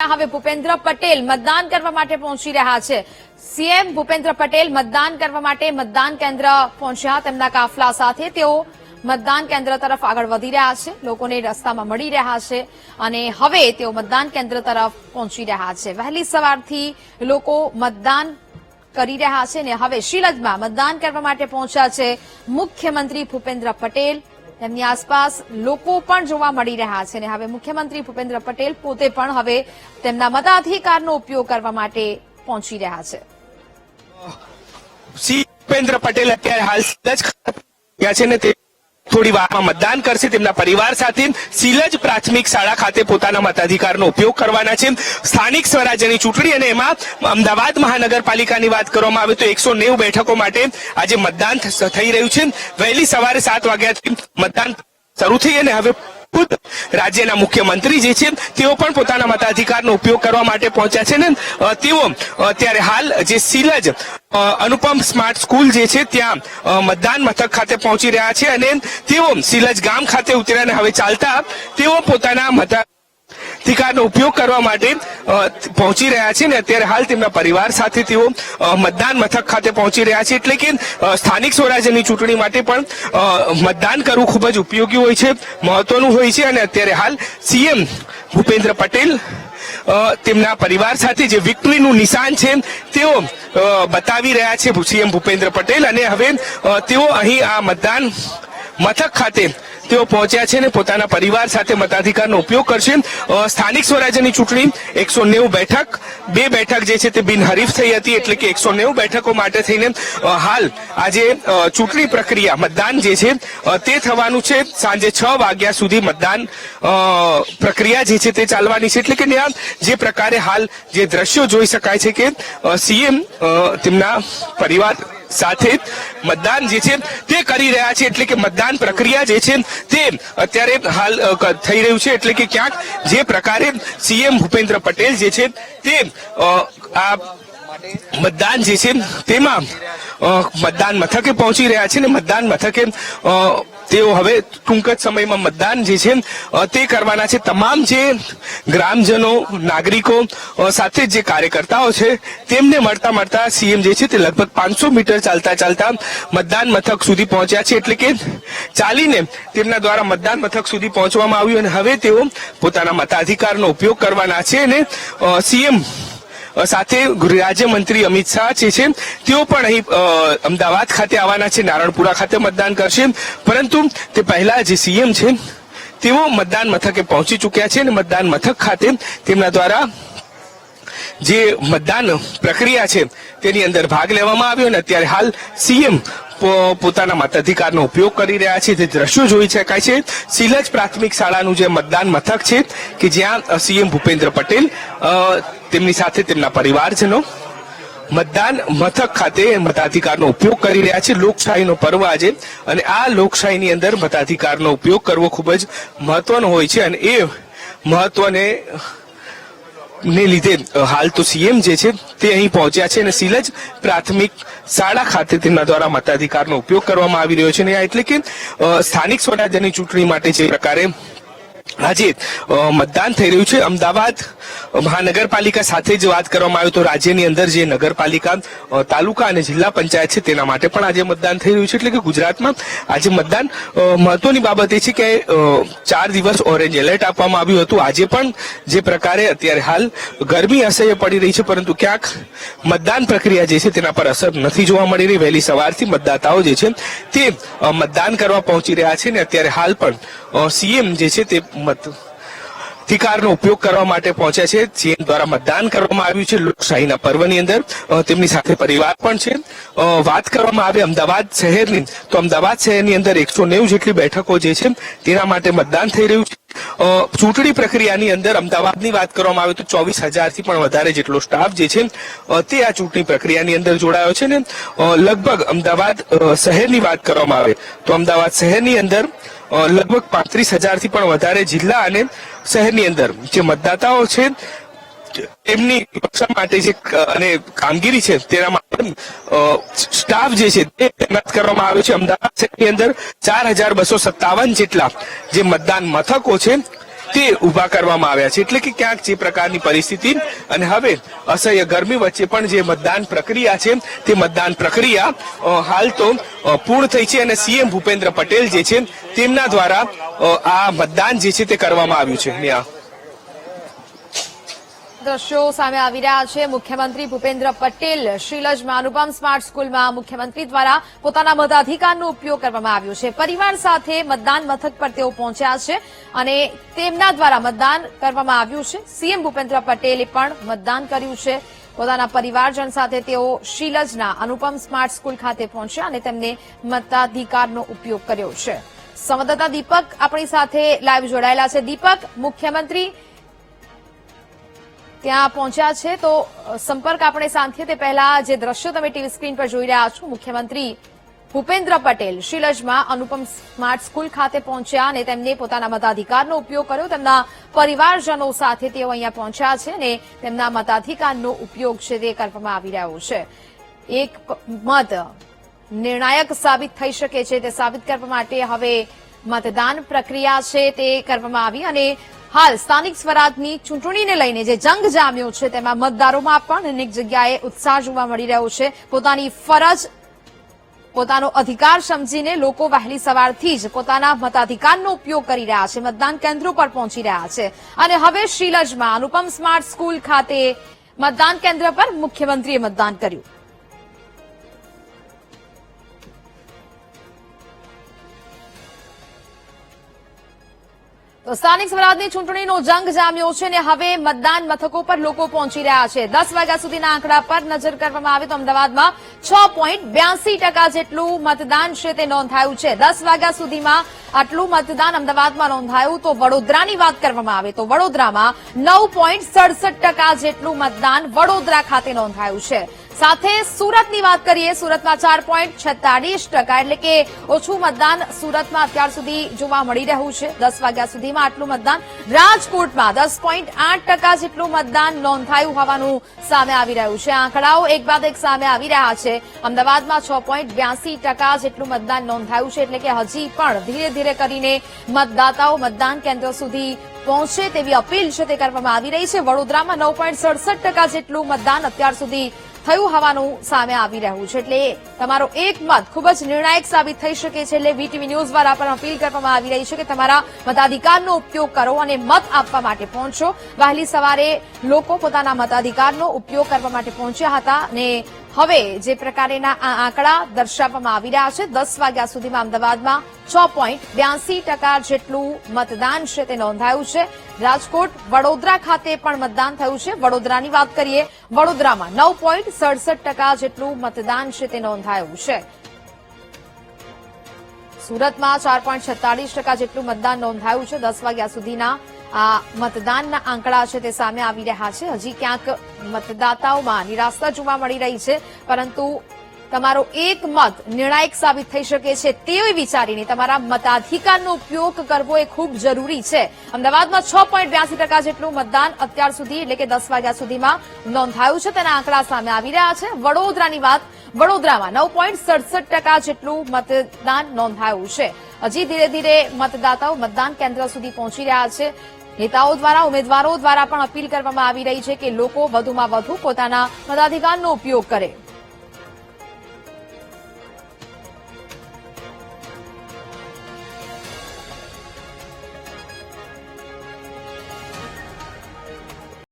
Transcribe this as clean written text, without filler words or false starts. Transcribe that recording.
ત્યાં હવે ભૂપેન્દ્ર પટેલ મતદાન કરવા માટે પહોંચી રહ્યા છે। સીએમ ભૂપેન્દ્ર પટેલ મતદાન કરવા માટે મતદાન કેન્દ્ર પહોંચ્યા। તેમના કાફલા સાથે તેઓ મતદાન કેન્દ્ર તરફ આગળ વધી રહ્યા છે, લોકોને રસ્તામાં મળી રહ્યા છે અને હવે તેઓ મતદાન કેન્દ્ર તરફ પહોંચી રહ્યા છે। વહેલી સવારથી લોકો મતદાન કરી રહ્યા છે ને હવે શિલજમાં મતદાન કરવા માટે પહોંચ્યા છે મુખ્યમંત્રી ભૂપેન્દ્ર પટેલ। તેમની આસપાસ લોકો પણ જોવા મળી રહ્યા છે ને હવે મુખ્યમંત્રી ભૂપેન્દ્ર પટેલ પોતે પણ હવે તેમના મતાધિકારનો ઉપયોગ કરવા માટે પહોંચી રહ્યા છે। શ્રી ભૂપેન્દ્ર પટેલ અત્યારે હાલ શિલજ ગયા છે ને તે થોડી વારમાં મતદાન કરશે। તેમના પરિવાર સાથે શિલજ પ્રાથમિક શાળા ખાતે પોતાના મતાધિકારનો ઉપયોગ કરવાના છે। સ્થાનિક સ્વરાજ્યની ચૂંટણી અને એમાં અમદાવાદ મહાનગરપાલિકાની વાત કરવામાં આવે તો 190 બેઠકો માટે આજે મતદાન થઈ રહ્યું છે। વહેલી સવારે 7 વાગ્યાથી મતદાન શરૂ થઈ અને હવે ખુદ રાજ્યના મુખ્યમંત્રી જે છે તેઓ પણ પોતાના મતાધિકારનો ઉપયોગ કરવા માટે પહોંચ્યા છે ને તેઓ અત્યારે હાલ જે શિલજ અનુપમ સ્માર્ટ સ્કૂલ જે છે ત્યાં મતદાન મથક ખાતે પહોંચી રહ્યા છે અને તેઓ શિલજ ગામ ખાતે ઉતર્યા અને હવે ચાલતા તેઓ પોતાના મતાધિકારનો ઉપયોગ કરવા માટે પહોંચી રહ્યા છે ને અત્યારે હાલ તેમના પરિવાર સાથે તેઓ મતદાન મથક ખાતે પહોંચી રહ્યા છે। એટલે કે સ્થાનિક સ્વરાજ્યની ચૂંટણી માટે પણ મતદાન કરવું ખૂબ જ ઉપયોગી હોય છે, મહત્વનું હોય છે અને અત્યારે હાલ સીએમ ભૂપેન્દ્ર પટેલ તેમના પરિવાર સાથે જે વિક્ટરીનું નિશાન છે તેઓ બતાવી રહ્યા છે સીએમ ભૂપેન્દ્ર પટેલ અને હવે તેઓ અહીં આ મતદાન મથક ખાતે તેઓ પહોંચ્યા છે ને પોતાના પરિવાર સાથે મતાધિકારનો ઉપયોગ કરશે। સ્થાનિક સ્વરાજ્યની ચૂંટણી 190 બેઠક, 2 બેઠક જે છે તે બિનહરીફ થઈ હતી એટલે કે 190 બેઠકો માટે થઈને હાલ આજે ચૂંટણી પ્રક્રિયા મતદાન જે છે તે થવાનું છે। સાંજે 6 વાગ્યા સુધી મતદાન પ્રક્રિયા જે છે તે ચાલવાની છે। એટલે કે ત્યાં જે પ્રકારે હાલ જે દ્રશ્યો જોઈ શકાય છે કે સીએમ તેમના પરિવાર સાથે મતદાન જે છે તે કરી રહ્યા છે એટલે કે મતદાન પ્રક્રિયા જે છે તે અત્યારે હાલ થઈ રહ્યું છે। એટલે કે ક્યાંક જે પ્રકારે સીએમ ભૂપેન્દ્ર પટેલ જે છે તે આ મતદાન જે છે તેમાં મતદાન મથકે પહોંચી રહ્યા છે ને મતદાન મથકે તેઓ હવે ટૂંક જ સમયમાં મતદાન જે છે તે કરવાના છે। તમામ જે ગ્રામજનો નાગરિકો સાથે જે કાર્યકર્તાઓ છે તેમને મળતા સીએમ જે છે તે લગભગ 500 મીટર ચાલતા મતદાન મથક સુધી પહોંચ્યા છે। એટલે કે ચાલીને તેમના દ્વારા મતદાન મથક સુધી પહોંચવામાં આવ્યું અને હવે તેઓ પોતાના મતાધિકારનો ઉપયોગ કરવાના છે અને સીએમ સાથે ગૃહરાજ્યમંત્રી અમિત શાહ જે છે તેઓ પણ અહીં અમદાવાદ ખાતે આવવાના છે, નારણપુરા ખાતે મતદાન કરશે। પરંતુ તે પહેલા જે સીએમ છે તેઓ મતદાન મથકે પહોંચી ચૂક્યા છે અને મતદાન મથક ખાતે તેમના દ્વારા જે મતદાન પ્રક્રિયા છે તેની અંદર ભાગ લેવામાં આવ્યો અને અત્યારે હાલ સીએમ પોતાના મતાધિકારનો ઉપયોગ કરી રહ્યા છે। જે દ્રશ્યો જોઈ શકાય છે શિલજ પ્રાથમિક શાળાનું જે મતદાન મથક છે કે જ્યાં સીએમ ભૂપેન્દ્ર પટેલ તેમની સાથે તેમના પરિવારજનો મતદાન મથક ખાતે મતાધિકારનો ઉપયોગ કરી રહ્યા છે। લોકશાહીનો પર્વ આજે અને આ લોકશાહીની અંદર મતાધિકારનો ઉપયોગ કરવો ખૂબ જ મહત્વનો હોય છે અને એ મહત્વને લીધે હાલ તો સીએમ જે છે તે અહીં પહોંચ્યા છે અને શિલજ પ્રાથમિક શાળા ખાતે તેમના દ્વારા મતાધિકારનો ઉપયોગ કરવામાં આવી રહ્યો છે અને એટલે કે સ્થાનિક સ્વરાજ્યની ચૂંટણી માટે જે પ્રકારે આજે મતદાન થઈ રહ્યું છે અમદાવાદ મહાનગરપાલિકા સાથે જ વાત કરવામાં આવે તો રાજ્યની અંદર જે નગરપાલિકા, તાલુકા અને જિલ્લા પંચાયત છે તેના માટે પણ આજે મતદાન થઈ રહ્યું છે। એટલે કે ગુજરાતમાં આજે મતદાન મહત્વની બાબત એ છે કે 4 દિવસ ઓરેન્જ એલર્ટ આપવામાં આવ્યું હતું। આજે પણ જે પ્રકારે અત્યારે હાલ ગરમી અસહ્ય પડી રહી છે પરંતુ ક્યાંક મતદાન પ્રક્રિયા જે છે તેના પર અસર નથી જોવા મળી રહી। વહેલી સવારથી મતદાતાઓ જે છે તે મતદાન કરવા પહોંચી રહ્યા છે ને અત્યારે હાલ પણ સીએમ જે છે તે મતાધિકારનો ઉપયોગ કરવા માટે પહોંચ્યા છે। સીએમ દ્વારા મતદાન કરવામાં આવ્યું છે લોકશાહીના પર્વની અંદર, તેમની સાથે પરિવાર પણ છે। વાત કરવામાં આવે અમદાવાદ શહેરની તો અમદાવાદ શહેરની અંદર 190 જેટલી બેઠકો જે છે તેના માટે મતદાન થઈ રહ્યું છે। ચૂંટણી પ્રક્રિયાની અંદર અમદાવાદની વાત કરવામાં આવે તો 24,000 થી પણ વધારે જેટલો સ્ટાફ જે છે તે આ ચૂંટણી પ્રક્રિયાની અંદર જોડાયો છે ને લગભગ અમદાવાદ શહેરની વાત કરવામાં આવે તો અમદાવાદ શહેરની અંદર લગભગ 35,000 થી પણ વધારે જિલ્લા અને શહેરની અંદર જે મતદાતાઓ છે એમની રક્ષા માટે જે અને કામગીરી છે તેના માટે સ્ટાફ જે છે તે તૈનાત કરવામાં આવ્યો છે। અમદાવાદ શહેરની અંદર 4,257 જેટલા જે મતદાન મથકો છે તે ઉભા કરવામાં આવ્યા છે. એટલે કે ક્યાંક જે પ્રકારની પરિસ્થિતિ અને હવે અસહ્ય ગરમી વચ્ચે પણ જે મતદાન પ્રક્રિયા છે તે મતદાન પ્રક્રિયા હાલ તો પૂર્ણ થઈ છે અને સીએમ ભૂપેન્દ્ર પટેલ જે છે તેમના દ્વારા આ મતદાન જે છે તે કરવામાં આવ્યું છે. નેહા, દ્રશ્યો સામે આવી રહ્યા છે. મુખ્યમંત્રી ભૂપેન્દ્ર પટેલ શીલજમાં અનુપમ સ્માર્ટ સ્કૂલમાં મુખ્યમંત્રી દ્વારા પોતાના મતાધિકારનો ઉપયોગ કરવામાં આવ્યો છે. પરિવાર સાથે મતદાન મથક પર તેઓ પહોંચ્યા છે અને તેમના દ્વારા મતદાન કરવામાં આવ્યું છે. સીએમ ભૂપેન્દ્ર પટેલે પણ મતદાન કર્યું છે. પોતાના પરિવારજન સાથે તેઓ શીલજના અનુપમ સ્માર્ટ સ્કૂલ ખાતે પહોંચ્યા અને તેમને મતાધિકારનો ઉપયોગ કર્યો છે. સંવાદદાતા દીપક આપણી સાથે લાઈવ જોડાયેલા છે. દીપક, મુખ્યમંત્રી ત્યાં પહોંચ્યા છે તો સંપર્ક આપણે સાધીએ તે પહેલા જે દ્રશ્યો તમે ટીવી સ્ક્રીન પર જોઈ રહ્યા છો, મુખ્યમંત્રી ભૂપેન્દ્ર પટેલ શીલજમાં અનુપમ સ્માર્ટ સ્કૂલ ખાતે પહોંચ્યા અને તેમને પોતાના મતાધિકારનો ઉપયોગ કર્યો. તેમના પરિવારજનો સાથે તેઓ અહીંયા પહોંચ્યા છે અને તેમના મતાધિકારનો ઉપયોગ છે તે કરવામાં આવી રહ્યો છે. એક મત નિર્ણાયક સાબિત થઈ શકે છે તે સાબિત કરવા માટે હવે મતદાન પ્રક્રિયા છે તે કરવામાં આવી અને હાલ સ્થાનિક સ્વરાજની ચૂંટણીને લઈને જે જંગ જામ્યો છે તેમાં મતદારોમાં પણ અનેક જગ્યાએ ઉત્સાહ જોવા મળી રહ્યો છે. પોતાની ફરજ, પોતાનો અધિકાર સમજીને લોકો વહેલી સવારથી જ પોતાના મતાધિકારનો ઉપયોગ કરી રહ્યા છે. મતદાન કેન્દ્રો પર પહોંચી રહ્યા છે અને હવે શીલજમાં અનુપમ સ્માર્ટ સ્કૂલ ખાતે મતદાન કેન્દ્ર પર મુખ્યમંત્રીએ મતદાન કર્યું. તો સ્થાનિક સ્વરાજની ચૂંટણીનો જંગ જામ્યો છે અને હવે મતદાન મથકો પર લોકો પહોંચી રહ્યા છે. 10 વાગ્યા સુધીના આંકડા પર નજર કરવામાં આવે તો અમદાવાદમાં 6.82% જેટલું મતદાન છે તે નોંધાયું છે. 10 વાગ્યા સુધીમાં આટલું મતદાન અમદાવાદમાં નોંધાયું. તો વડોદરાની વાત કરવામાં આવે તો વડોદરામાં 9.67% જેટલું મતદાન વડોદરા ખાતે નોંધાયું છે. સાથે સુરતની વાત કરીએ, સુરતમાં 4.46%, એટલે કે ઓછું મતદાન સુરતમાં અત્યાર સુધી જોવા મળી રહ્યું છે. 10 વાગ્યા સુધીમાં આટલું મતદાન. રાજકોટમાં 10.8% જેટલું મતદાન નોંધાયું હોવાનું સામે આવી રહ્યું છે. આંકડાઓ એક બાદ એક સામે આવી રહ્યા છે. અમદાવાદમાં 6.82% જેટલું મતદાન નોંધાયું છે. એટલે કે હજી પણ ધીરે ધીરે કરીને મતદાતાઓ મતદાન કેન્દ્ર સુધી પહોંચે તેવી અપીલ છે તે કરવામાં આવી રહી છે. વડોદરામાં 9.67% જેટલું મતદાન અત્યાર સુધી થયું હોવાનું સામે આવી રહ્યું છે. એટલે તમારો એક મત ખૂબ જ નિર્ણાયક સાબિત થઈ શકે છે. એટલે વીટીવી ન્યૂઝ દ્વારા પણ અપીલ કરવામાં આવી રહી છે કે તમારા મતાધિકારનો ઉપયોગ કરો અને મત આપવા માટે પહોંચો. વહેલી સવારે લોકો પોતાના મતાધિકારનો ઉપયોગ કરવા માટે પહોંચ્યા હતા અને હવે જે પ્રકારના આ આંકડા દર્શાવવામાં આવી રહ્યા છે, 10 વાગ્યા સુધીમાં અમદાવાદમાં 6.82% જેટલું મતદાન છે તે નોંધાયું છે. રાજકોટ, વડોદરા ખાતે પણ મતદાન થયું છે. વડોદરાની વાત કરીએ, વડોદરામાં 9.67% જેટલું મતદાન છે તે નોંધાયું છે. સુરતમાં 4.46% જેટલું મતદાન નોંધાયું છે. 10 વાગ્યા સુધીના આ મતદાનના આંકડા છે તે સામે આવી રહ્યા છે. હજી ક્યાંક મતદાતાઓમાં નિરાશા જોવા મળી રહી છે, પરંતુ તમારો એક મત નિર્ણાયક સાબિત થઈ શકે છે તેવી વિચારીને તમારા મતાધિકારનો ઉપયોગ કરવો એ ખૂબ જરૂરી છે. અમદાવાદમાં 6.82% જેટલું મતદાન અત્યાર સુધી એટલે કે 10 વાગ્યા સુધીમાં નોંધાયું છે. તેના આંકડા સામે આવી રહ્યા છે. વડોદરાની વાત, વડોદરામાં 9.67% જેટલું મતદાન નોંધાયું છે. હજી ધીરે ધીરે મતદાતાઓ મતદાન કેન્દ્ર સુધી પહોંચી રહ્યા છે. નેતાઓ દ્વારા, ઉમેદવારો દ્વારા પણ અપીલ કરવામાં આવી રહી છે કે લોકો વધુમાં વધુ પોતાના મતાધિકારનો ઉપયોગ કરે.